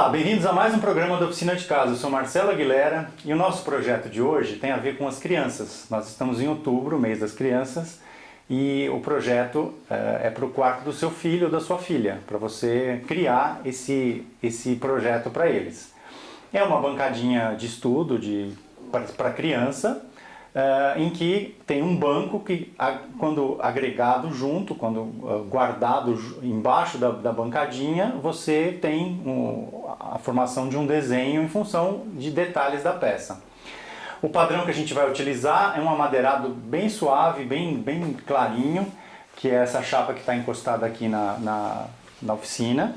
Olá, bem-vindos a mais um programa da Oficina de Casa. Eu sou Marcelo Aguilera e o nosso projeto de hoje tem a ver com as crianças. Nós estamos em outubro, mês das crianças, e o projeto é para o quarto do seu filho ou da sua filha, para você criar esse projeto para eles. É uma bancadinha de estudo para criança, em que tem um banco que, quando agregado junto, quando guardado embaixo da bancadinha, você tem a formação de um desenho em função de detalhes da peça. O padrão que a gente vai utilizar é um amadeirado bem suave, bem clarinho, que é essa chapa que está encostada aqui na oficina.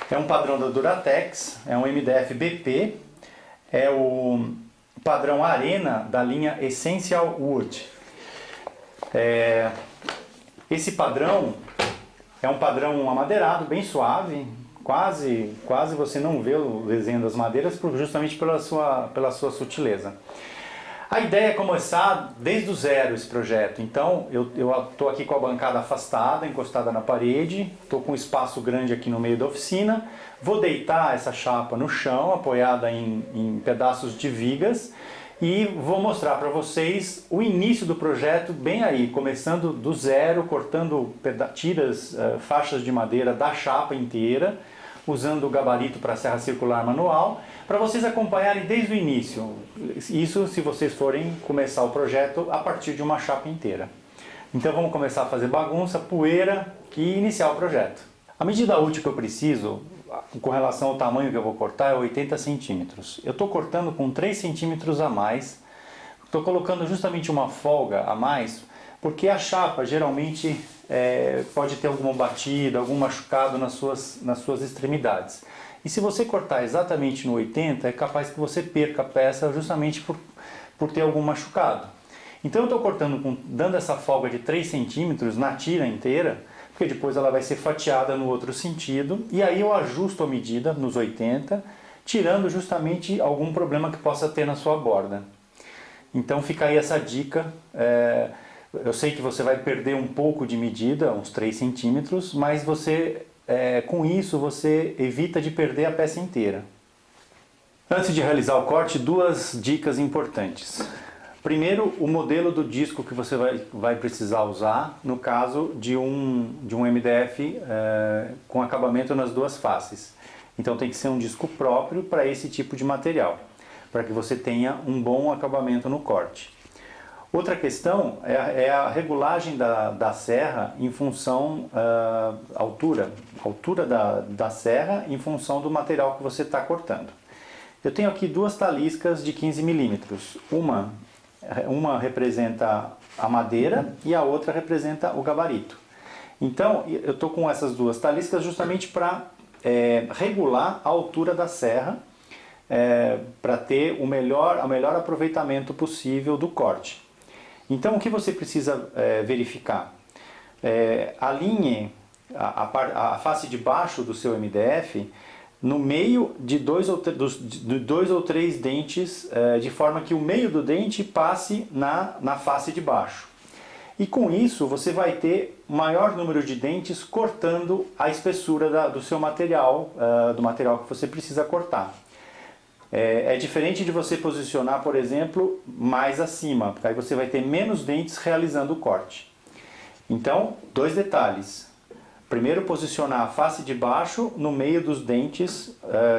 É um padrão da Duratex, é um MDF BP, é o padrão Arena da linha Essential Wood. Esse padrão é um padrão amadeirado, bem suave, quase você não vê o desenho das madeiras justamente pela sua sutileza. A ideia é começar desde o zero esse projeto. Então eu estou aqui com a bancada afastada, encostada na parede, estou com um espaço grande aqui no meio da oficina, vou deitar essa chapa no chão, apoiada em pedaços de vigas, e vou mostrar para vocês o início do projeto bem aí, começando do zero, cortando tiras, faixas de madeira da chapa inteira, usando o gabarito para serra circular manual, para vocês acompanharem desde o início. Isso se vocês forem começar o projeto a partir de uma chapa inteira. Então vamos começar a fazer bagunça, poeira e iniciar o projeto. A medida útil que eu preciso, com relação ao tamanho que eu vou cortar, é 80 centímetros. Eu estou cortando com 3 centímetros a mais. Estou colocando justamente uma folga a mais, porque a chapa geralmente pode ter alguma batida, algum machucado nas suas extremidades. E se você cortar exatamente no 80, é capaz que você perca a peça justamente por ter algum machucado. Então eu estou cortando, dando essa folga de 3 centímetros na tira inteira, porque depois ela vai ser fatiada no outro sentido, e aí eu ajusto a medida nos 80, tirando justamente algum problema que possa ter na sua borda. Então fica aí essa dica. Eu sei que você vai perder um pouco de medida, uns 3 centímetros, mas com isso você evita de perder a peça inteira. Antes de realizar o corte, duas dicas importantes. Primeiro, o modelo do disco que você vai precisar usar, no caso de um MDF com acabamento nas duas faces. Então tem que ser um disco próprio para esse tipo de material, para que você tenha um bom acabamento no corte. Outra questão é a regulagem da serra em função da altura da serra em função do material que você está cortando. Eu tenho aqui duas taliscas de 15 milímetros. Uma representa a madeira e a outra representa o gabarito. Então eu estou com essas duas taliscas justamente para regular a altura da serra, para ter o melhor aproveitamento possível do corte. Então o que você precisa verificar? Alinhe a face de baixo do seu MDF no meio de dois ou três dentes, de forma que o meio do dente passe na face de baixo. E com isso você vai ter maior número de dentes cortando a espessura do seu material, do material que você precisa cortar. É diferente de você posicionar, por exemplo, mais acima, porque aí você vai ter menos dentes realizando o corte. Então, dois detalhes. Primeiro, posicionar a face de baixo no meio dos dentes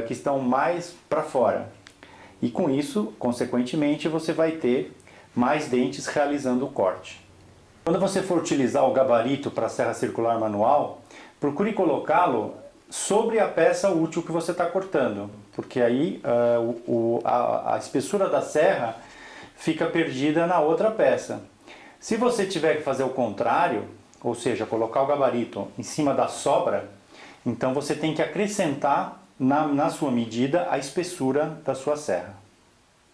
que estão mais para fora. E com isso, consequentemente, você vai ter mais dentes realizando o corte. Quando você for utilizar o gabarito para a serra circular manual, procure colocá-lo sobre a peça útil que você está cortando, porque aí a espessura da serra fica perdida na outra peça. Se você tiver que fazer o contrário, ou seja, colocar o gabarito em cima da sobra, então você tem que acrescentar na sua medida a espessura da sua serra.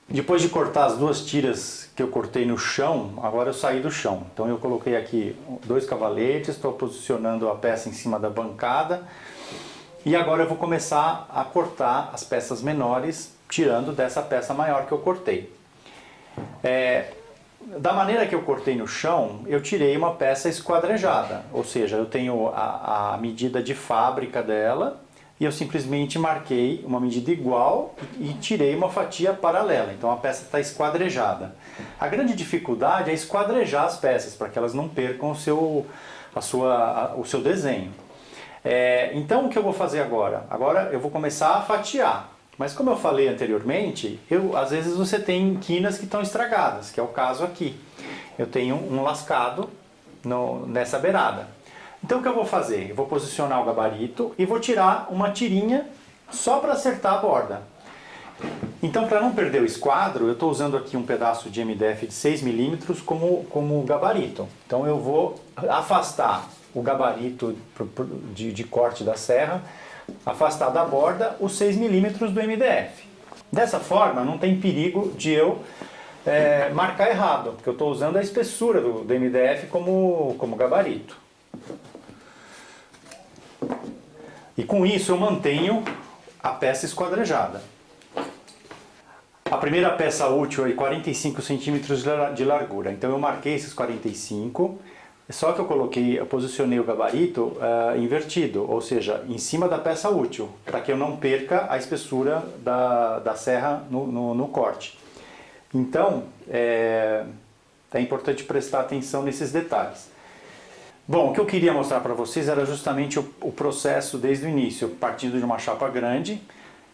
Depois de cortar as duas tiras que eu cortei no chão, agora eu saí do chão. Então eu coloquei aqui 2 cavaletes, estou posicionando a peça em cima da bancada. E agora eu vou começar a cortar as peças menores, tirando dessa peça maior que eu cortei. Da maneira que eu cortei no chão, eu tirei uma peça esquadrejada, ou seja, eu tenho a medida de fábrica dela, e eu simplesmente marquei uma medida igual e tirei uma fatia paralela. Então a peça está esquadrejada. A grande dificuldade é esquadrejar as peças para que elas não percam o seu desenho. Então o que eu vou fazer agora? Agora eu vou começar a fatiar. Mas como eu falei anteriormente, às vezes você tem quinas que estão estragadas, que é o caso aqui. Eu tenho um lascado nessa beirada. Então o que eu vou fazer? Eu vou posicionar o gabarito e vou tirar uma tirinha só para acertar a borda. Então, para não perder o esquadro, eu estou usando aqui um pedaço de MDF de 6 milímetros como gabarito. Então eu vou afastar o gabarito de corte da serra, afastar da borda os 6 milímetros do MDF. Dessa forma, não tem perigo de eu marcar errado, porque eu estou usando a espessura do MDF como gabarito. E com isso eu mantenho a peça esquadrejada. A primeira peça útil é 45 centímetros de largura, então eu marquei esses 45, só que eu posicionei o gabarito invertido, ou seja, em cima da peça útil, para que eu não perca a espessura da serra no corte. Então, é importante prestar atenção nesses detalhes. Bom, o que eu queria mostrar para vocês era justamente o processo desde o início, partindo de uma chapa grande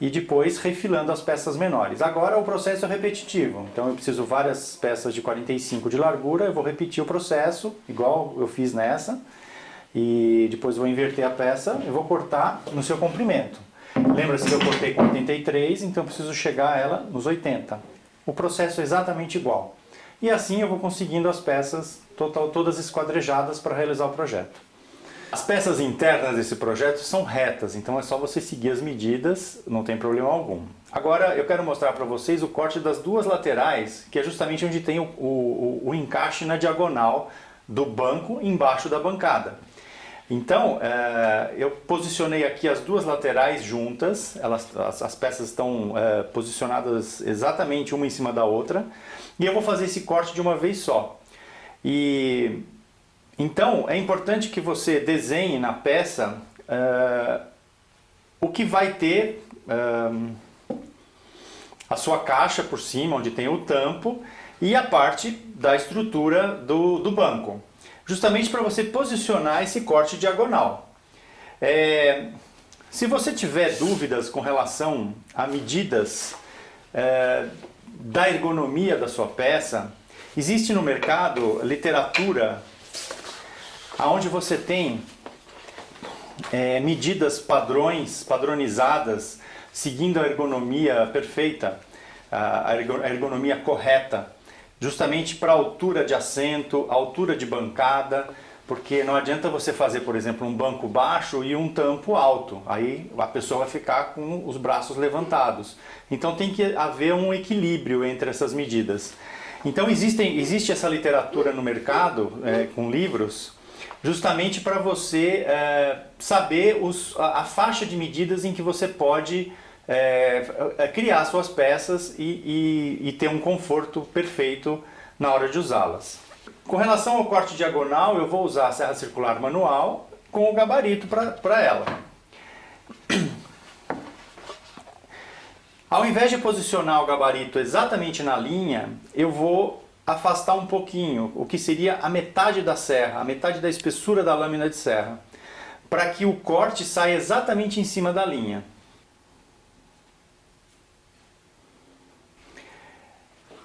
e depois refilando as peças menores. Agora o processo é repetitivo, então eu preciso várias peças de 45 de largura, eu vou repetir o processo, igual eu fiz nessa, e depois vou inverter a peça e vou cortar no seu comprimento. Lembra-se que eu cortei com 83, então eu preciso chegar a ela nos 80. O processo é exatamente igual. E assim eu vou conseguindo as peças todas esquadrejadas para realizar o projeto. As peças internas desse projeto são retas, então é só você seguir as medidas, não tem problema algum. Agora eu quero mostrar para vocês o corte das duas laterais, que é justamente onde tem o encaixe na diagonal do banco embaixo da bancada. Então eu posicionei aqui as duas laterais juntas, as peças estão posicionadas exatamente uma em cima da outra, e eu vou fazer esse corte de uma vez só. Então, é importante que você desenhe na peça o que vai ter a sua caixa por cima, onde tem o tampo, e a parte da estrutura do banco. Justamente para você posicionar esse corte diagonal. Se você tiver dúvidas com relação a medidas da ergonomia da sua peça, existe no mercado literatura onde você tem medidas padronizadas, seguindo a ergonomia perfeita, a ergonomia correta, justamente para a altura de assento, altura de bancada, porque não adianta você fazer, por exemplo, um banco baixo e um tampo alto, aí a pessoa vai ficar com os braços levantados. Então tem que haver um equilíbrio entre essas medidas. Então existe essa literatura no mercado, com livros, justamente para você saber a faixa de medidas em que você pode criar suas peças e ter um conforto perfeito na hora de usá-las. Com relação ao corte diagonal, eu vou usar a serra circular manual com o gabarito para ela. Ao invés de posicionar o gabarito exatamente na linha, eu vou afastar um pouquinho, o que seria a metade da serra, a metade da espessura da lâmina de serra, para que o corte saia exatamente em cima da linha.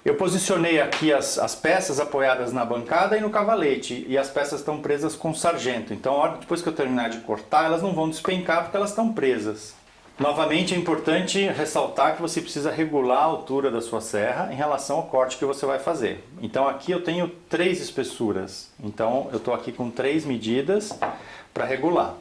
Eu posicionei aqui as peças apoiadas na bancada e no cavalete, e as peças estão presas com sargento, então depois que eu terminar de cortar, elas não vão despencar porque elas estão presas. Novamente é importante ressaltar que você precisa regular a altura da sua serra em relação ao corte que você vai fazer. Então aqui eu tenho 3 espessuras, então eu estou aqui com 3 medidas para regular.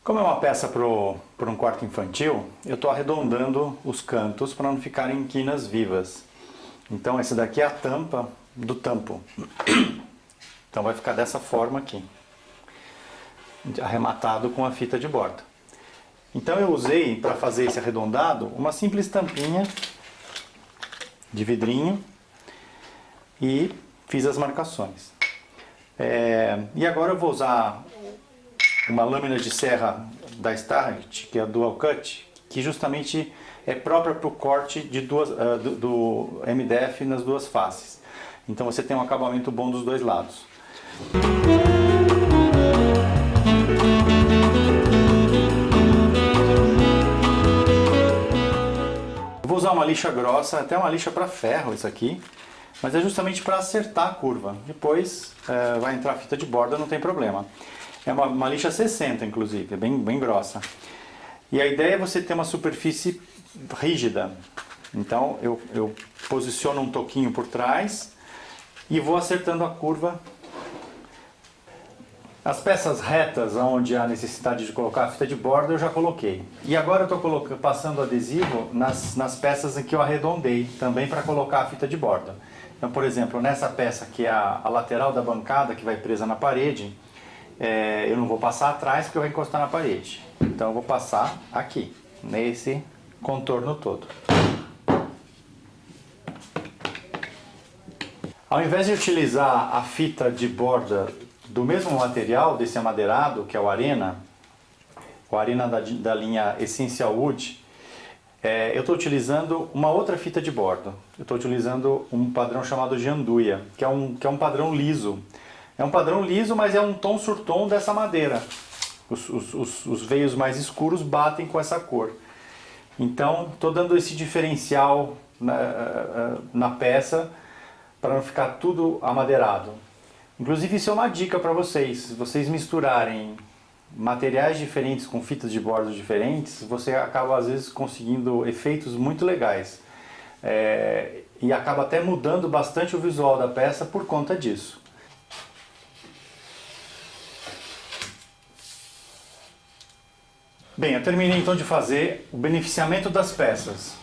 Como é uma peça para um quarto infantil, eu estou arredondando os cantos para não ficarem quinas vivas. Então esse daqui é a tampa do tampo. Então vai ficar dessa forma aqui. arrematado com a fita de borda. Então eu usei, para fazer esse arredondado, uma simples tampinha de vidrinho e fiz as marcações. E agora eu vou usar uma lâmina de serra da Starrett, que é a Dual Cut, que justamente é própria para o corte de do MDF nas duas faces. Então você tem um acabamento bom dos dois lados. Vou usar uma lixa grossa, até uma lixa para ferro isso aqui, mas é justamente para acertar a curva. Depois vai entrar a fita de borda, não tem problema. É uma lixa 60 inclusive, é bem grossa. E a ideia é você ter uma superfície rígida. Então eu posiciono um toquinho por trás e vou acertando a curva. As peças retas, onde há necessidade de colocar a fita de borda, eu já coloquei. E agora eu estou passando adesivo nas peças em que eu arredondei, também para colocar a fita de borda. Então, por exemplo, nessa peça que é a lateral da bancada, que vai presa na parede, eu não vou passar atrás porque vai encostar na parede. Então eu vou passar aqui, nesse contorno todo. Ao invés de utilizar a fita de borda do mesmo material, desse amadeirado, que é o Arena da linha Essential Wood, eu estou utilizando uma outra fita de borda. Eu estou utilizando um padrão chamado Gianduia, que é um padrão liso. É um padrão liso, mas é um tom sur tom dessa madeira. Os veios mais escuros batem com essa cor. Então, estou dando esse diferencial na peça para não ficar tudo amadeirado. Inclusive, isso é uma dica para vocês. Se vocês misturarem materiais diferentes com fitas de bordo diferentes, você acaba às vezes conseguindo efeitos muito legais. E acaba até mudando bastante o visual da peça por conta disso. Bem, eu terminei então de fazer o beneficiamento das peças.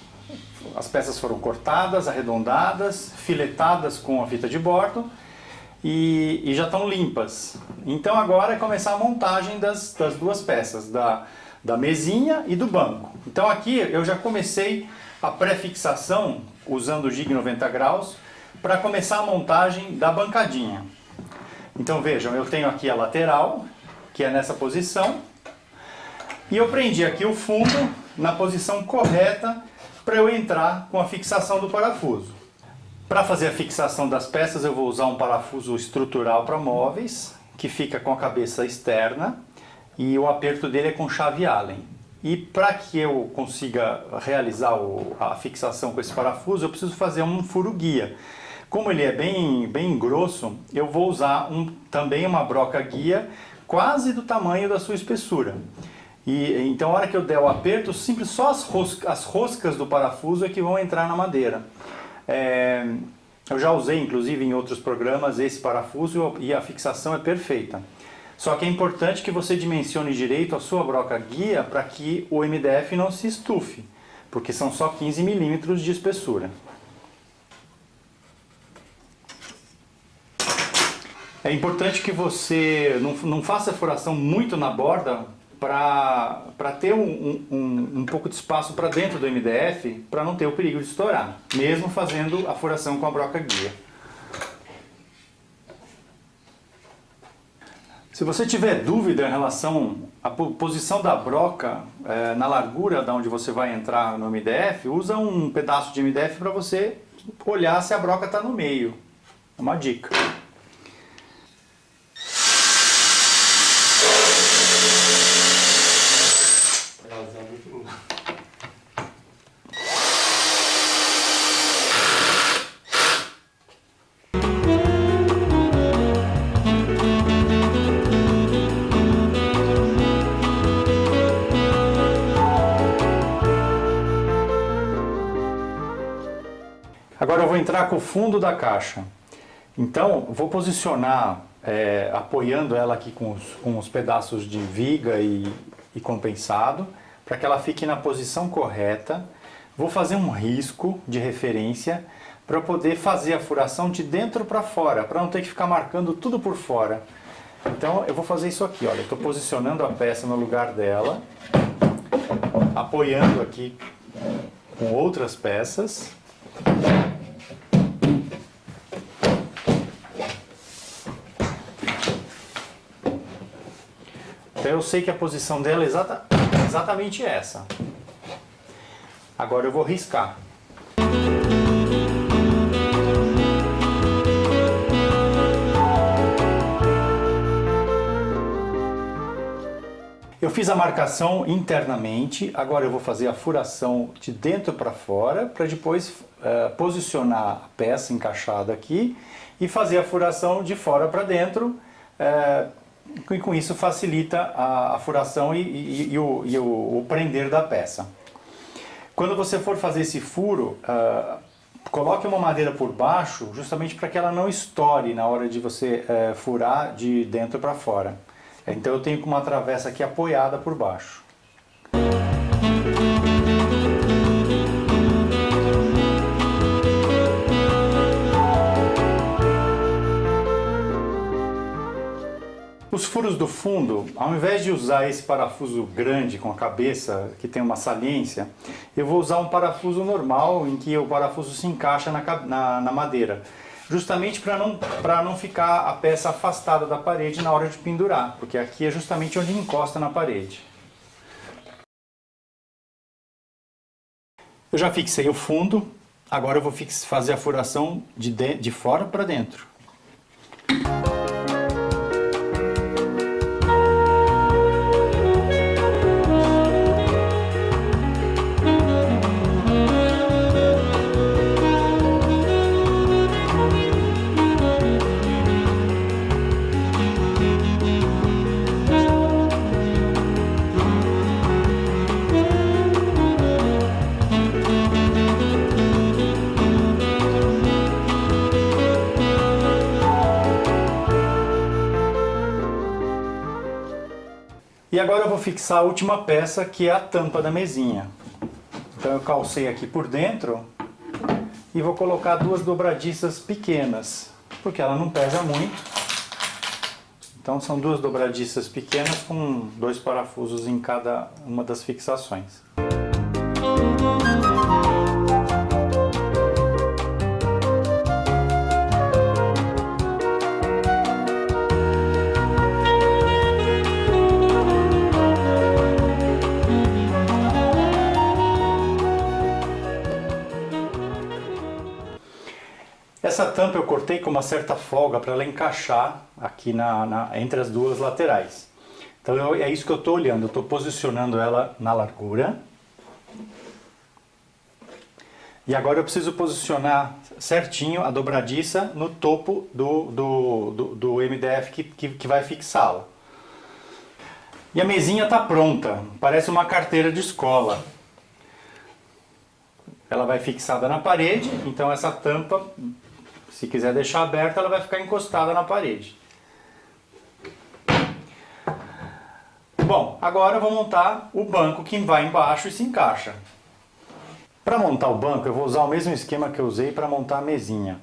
As peças foram cortadas, arredondadas, filetadas com a fita de bordo e já estão limpas. Então agora é começar a montagem das duas peças, da mesinha e do banco. Então aqui eu já comecei a pré-fixação usando o jig 90 graus para começar a montagem da bancadinha. Então vejam, eu tenho aqui a lateral, que é nessa posição, e eu prendi aqui o fundo na posição correta para eu entrar com a fixação do parafuso. Para fazer a fixação das peças eu vou usar um parafuso estrutural para móveis, que fica com a cabeça externa e o aperto dele é com chave Allen. E para que eu consiga realizar a fixação com esse parafuso, eu preciso fazer um furo guia. Como ele é bem grosso, eu vou usar também uma broca guia quase do tamanho da sua espessura. Então a hora que eu der o aperto, só as roscas do parafuso é que vão entrar na madeira. Eu já usei inclusive em outros programas esse parafuso e a fixação é perfeita. Só que é importante que você dimensione direito a sua broca guia para que o MDF não se estufe, porque são só 15 milímetros de espessura. É importante que você não faça furação muito na borda para ter um pouco de espaço para dentro do MDF, para não ter o perigo de estourar, mesmo fazendo a furação com a broca guia. Se você tiver dúvida em relação à posição da broca na largura da onde você vai entrar no MDF, usa um pedaço de MDF para você olhar se a broca está no meio. É uma dica. Agora eu vou entrar com o fundo da caixa. Então, vou posicionar, apoiando ela aqui com os pedaços de viga e compensado, para que ela fique na posição correta. Vou fazer um risco de referência para poder fazer a furação de dentro para fora, para não ter que ficar marcando tudo por fora. Então eu vou fazer isso aqui, olha, eu estou posicionando a peça no lugar dela, apoiando aqui com outras peças. Então eu sei que a posição dela é exatamente essa. Agora eu vou riscar. Eu fiz a marcação internamente, agora eu vou fazer a furação de dentro para fora, para depois posicionar a peça encaixada aqui e fazer a furação de fora para dentro, e com isso facilita a furação e o prender da peça. Quando você for fazer esse furo, coloque uma madeira por baixo, justamente para que ela não estoure na hora de você furar de dentro para fora. Então eu tenho uma travessa aqui apoiada por baixo. Os furos do fundo, ao invés de usar esse parafuso grande com a cabeça, que tem uma saliência, eu vou usar um parafuso normal, em que o parafuso se encaixa na madeira. Justamente para não ficar a peça afastada da parede na hora de pendurar, porque aqui é justamente onde encosta na parede. Eu já fixei o fundo, agora eu vou fazer a furação de fora para dentro. E agora eu vou fixar a última peça, que é a tampa da mesinha. Então eu calcei aqui por dentro e vou colocar duas dobradiças pequenas, porque ela não pesa muito. Então são duas dobradiças pequenas com 2 parafusos em cada uma das fixações. Essa tampa eu cortei com uma certa folga para ela encaixar aqui entre as duas laterais. Então é isso que eu estou olhando, eu estou posicionando ela na largura. E agora eu preciso posicionar certinho a dobradiça no topo do MDF que vai fixá-la. E a mesinha está pronta, parece uma carteira de escola. Ela vai fixada na parede, então essa tampa, se quiser deixar aberta, ela vai ficar encostada na parede. Bom, agora eu vou montar o banco que vai embaixo e se encaixa. Para montar o banco, eu vou usar o mesmo esquema que eu usei para montar a mesinha.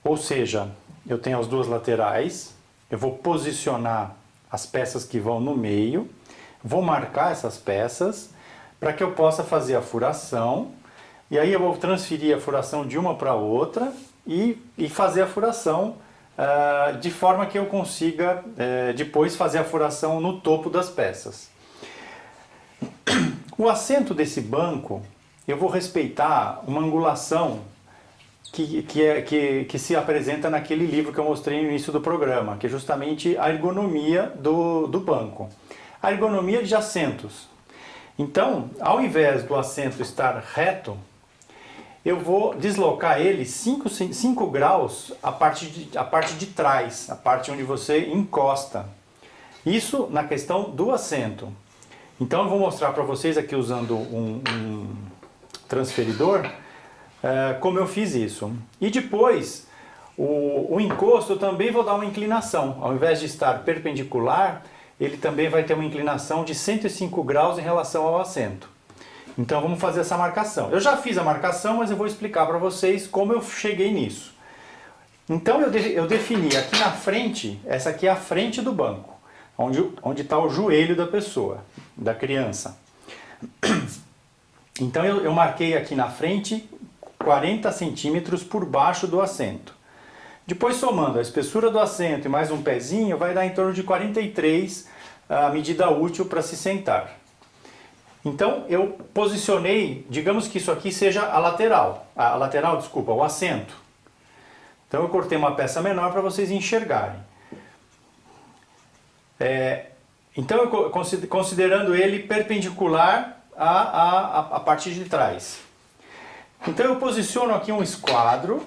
Ou seja, eu tenho as duas laterais, eu vou posicionar as peças que vão no meio, vou marcar essas peças para que eu possa fazer a furação, e aí eu vou transferir a furação de uma para outra e fazer a furação de forma que eu consiga depois fazer a furação no topo das peças. O assento desse banco, eu vou respeitar uma angulação que se apresenta naquele livro que eu mostrei no início do programa, que é justamente a ergonomia do banco. A ergonomia de assentos. Então, ao invés do assento estar reto, eu vou deslocar ele 5 graus a parte de trás, a parte onde você encosta. Isso na questão do assento. Então eu vou mostrar para vocês aqui usando um transferidor como eu fiz isso. E depois o encosto eu também vou dar uma inclinação. Ao invés de estar perpendicular, ele também vai ter uma inclinação de 105 graus em relação ao assento. Então vamos fazer essa marcação. Eu já fiz a marcação, mas eu vou explicar para vocês como eu cheguei nisso. Então eu defini aqui na frente, essa aqui é a frente do banco, onde está o joelho da pessoa, da criança. Então eu marquei aqui na frente 40 centímetros por baixo do assento. Depois, somando a espessura do assento e mais um pezinho, vai dar em torno de 43 a medida útil para se sentar. Então eu posicionei, digamos que isso aqui seja o assento. Então eu cortei uma peça menor para vocês enxergarem. Então eu considerando ele perpendicular à parte de trás. Então eu posiciono aqui um esquadro,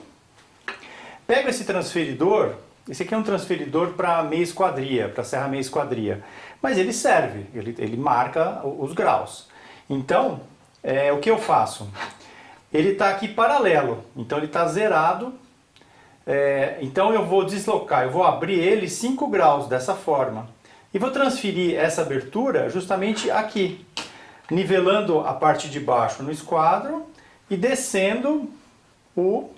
pego esse transferidor, esse aqui é um transferidor para meia esquadria, para serra meia esquadria, mas ele serve, ele marca os graus. Então, o que eu faço? Ele está aqui paralelo, então ele está zerado, então eu vou deslocar, eu vou abrir ele 5 graus dessa forma, e vou transferir essa abertura justamente aqui, nivelando a parte de baixo no esquadro e descendo o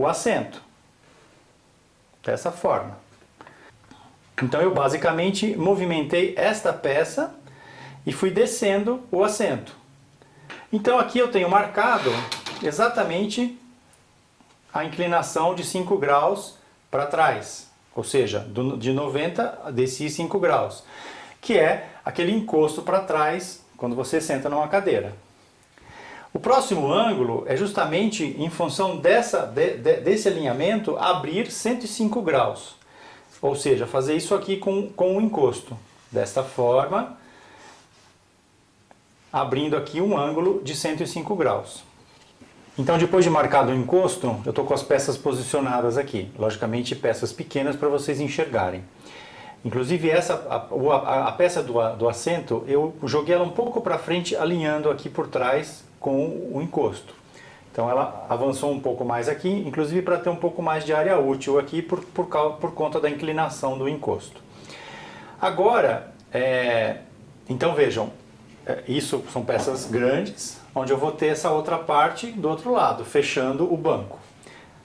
assento, dessa forma. Então eu basicamente movimentei esta peça e fui descendo o assento. Então aqui eu tenho marcado exatamente a inclinação de 5 graus para trás, ou seja, de 90 desci 5 graus, que é aquele encosto para trás quando você senta numa cadeira. O próximo ângulo é justamente em função desse alinhamento abrir 105 graus. Ou seja, fazer isso aqui com o encosto. Desta forma, abrindo aqui um ângulo de 105 graus. Então, depois de marcado o encosto, eu estou com as peças posicionadas aqui. Logicamente, peças pequenas para vocês enxergarem. Inclusive, a peça do assento, eu joguei ela um pouco para frente, alinhando aqui por trás com o encosto. Então ela avançou um pouco mais aqui, inclusive para ter um pouco mais de área útil aqui por conta da inclinação do encosto. Agora, então vejam, isso são peças grandes, onde eu vou ter essa outra parte do outro lado, fechando o banco.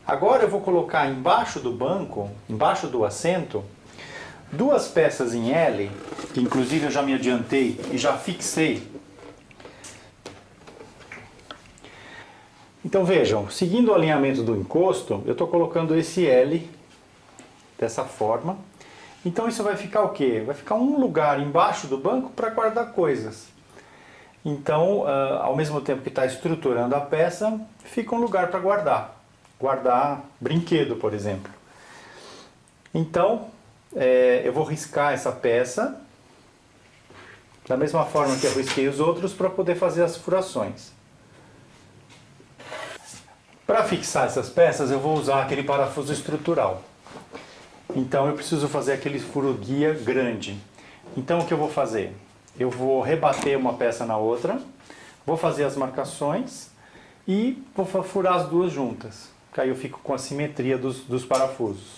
Agora eu vou colocar embaixo do banco, embaixo do assento, duas peças em L, que inclusive eu já me adiantei e já fixei. Então vejam, seguindo o alinhamento do encosto, eu estou colocando esse L dessa forma. Então isso vai ficar o quê? Vai ficar um lugar embaixo do banco para guardar coisas. Então, ao mesmo tempo que está estruturando a peça, fica um lugar para guardar. Guardar brinquedo, por exemplo. Então, eu vou riscar essa peça da mesma forma que eu risquei os outros para poder fazer as furações. Para fixar essas peças eu vou usar aquele parafuso estrutural. Então eu preciso fazer aquele furo guia grande. Então o que eu vou fazer? Eu vou rebater uma peça na outra, vou fazer as marcações e vou furar as duas juntas. Que aí eu fico com a simetria dos parafusos.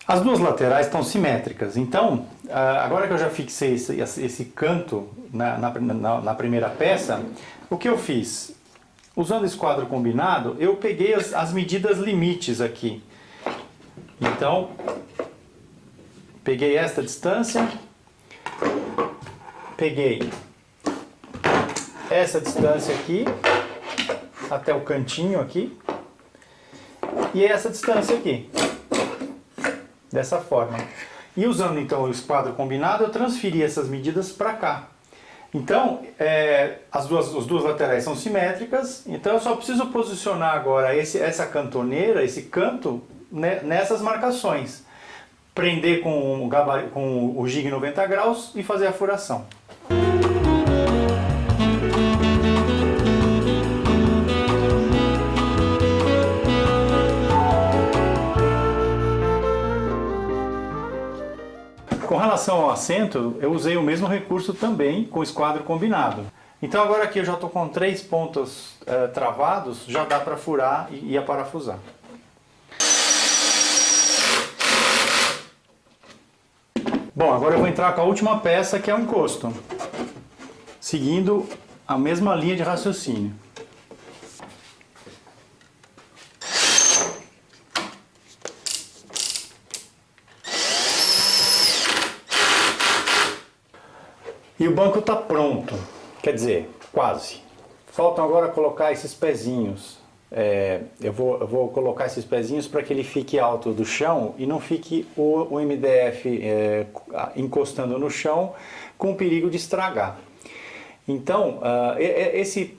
As duas laterais estão simétricas, então, agora que eu já fixei esse canto na primeira peça, o que eu fiz? Usando esse quadro combinado, eu peguei as medidas limites aqui. Então, peguei esta distância, peguei essa distância aqui, até o cantinho aqui, e essa distância aqui. Dessa forma. E usando então o esquadro combinado, eu transferi essas medidas para cá. Então, as duas laterais são simétricas, então eu só preciso posicionar agora essa cantoneira, esse canto, né, nessas marcações. Prender com o jig 90 graus e fazer a furação. relação ao assento, eu usei o mesmo recurso também com esquadro combinado. Então agora aqui eu já estou com 3 pontos travados, já dá para furar e aparafusar. Bom, agora eu vou entrar com a última peça, que é o encosto, seguindo a mesma linha de raciocínio. E o banco está pronto, quer dizer, quase. Faltam agora colocar esses pezinhos. Eu vou colocar esses pezinhos para que ele fique alto do chão e não fique o MDF encostando no chão com o perigo de estragar. Então,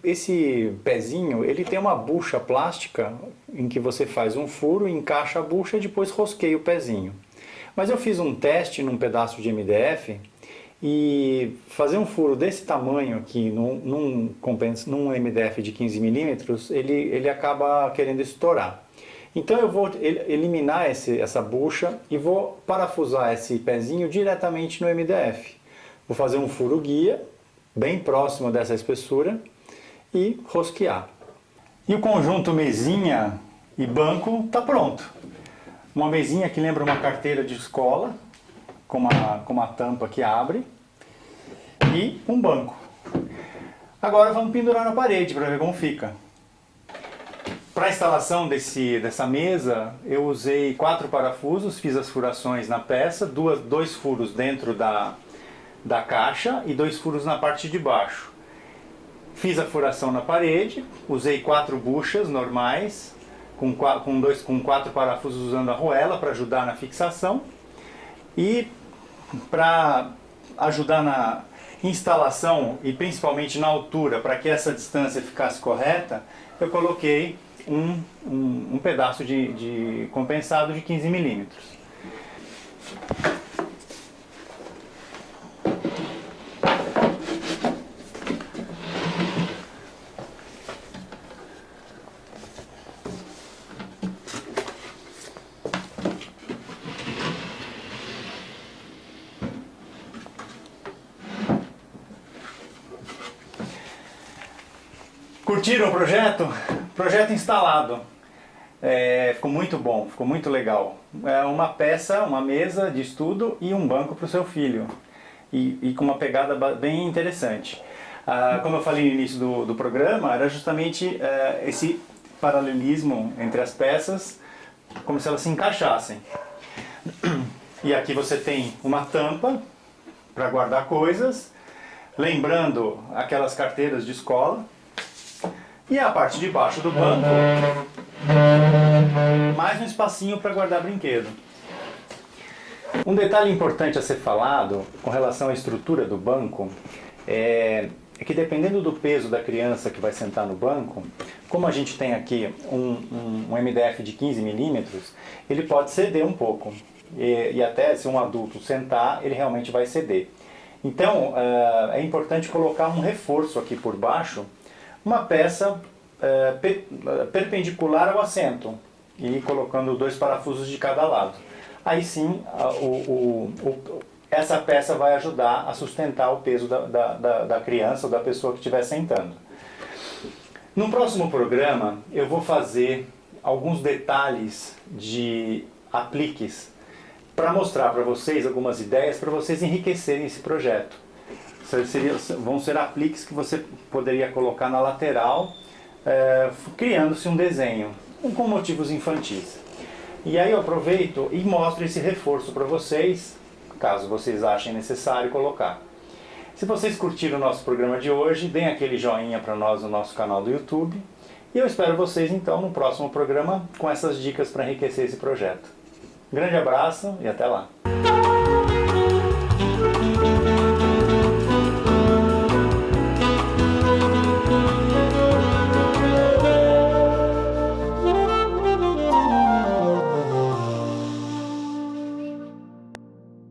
esse pezinho, ele tem uma bucha plástica em que você faz um furo, encaixa a bucha e depois rosqueia o pezinho. Mas eu fiz um teste num pedaço de MDF e fazer um furo desse tamanho aqui num MDF de 15 milímetros, ele acaba querendo estourar. Então eu vou eliminar essa bucha e vou parafusar esse pezinho diretamente no MDF. Vou fazer um furo guia, bem próximo dessa espessura, e rosquear. E o conjunto mesinha e banco está pronto. Uma mesinha que lembra uma carteira de escola, com uma tampa que abre, e um banco. Agora vamos pendurar na parede para ver como fica. Para a instalação dessa mesa, eu usei 4 parafusos, fiz as furações na peça, 2 furos dentro da caixa e 2 furos na parte de baixo. Fiz a furação na parede, usei 4 buchas normais, com 4 parafusos usando a arruela para ajudar na fixação. E para ajudar na instalação e principalmente na altura, para que essa distância ficasse correta, eu coloquei um pedaço de compensado de 15 milímetros. Curtiram o projeto? Projeto instalado. Ficou muito bom, ficou muito legal. É uma peça, uma mesa de estudo e um banco para o seu filho. E com uma pegada bem interessante. Como eu falei no início do programa, era justamente esse paralelismo entre as peças, como se elas se encaixassem. E aqui você tem uma tampa para guardar coisas, lembrando aquelas carteiras de escola. E a parte de baixo do banco, mais um espacinho para guardar brinquedo. Um detalhe importante a ser falado com relação à estrutura do banco é que dependendo do peso da criança que vai sentar no banco, como a gente tem aqui um MDF de 15 milímetros, ele pode ceder um pouco. E até se um adulto sentar, ele realmente vai ceder. Então é importante colocar um reforço aqui por baixo, uma peça perpendicular ao assento e colocando 2 parafusos de cada lado. Aí sim essa peça vai ajudar a sustentar o peso da criança ou da pessoa que estiver sentando. No próximo programa eu vou fazer alguns detalhes de apliques para mostrar para vocês algumas ideias para vocês enriquecerem esse projeto. Vão ser apliques que você poderia colocar na lateral, criando-se um desenho com motivos infantis. E aí eu aproveito e mostro esse reforço para vocês, caso vocês achem necessário colocar. Se vocês curtiram o nosso programa de hoje, deem aquele joinha para nós no nosso canal do YouTube. E eu espero vocês então no próximo programa com essas dicas para enriquecer esse projeto. Grande abraço e até lá!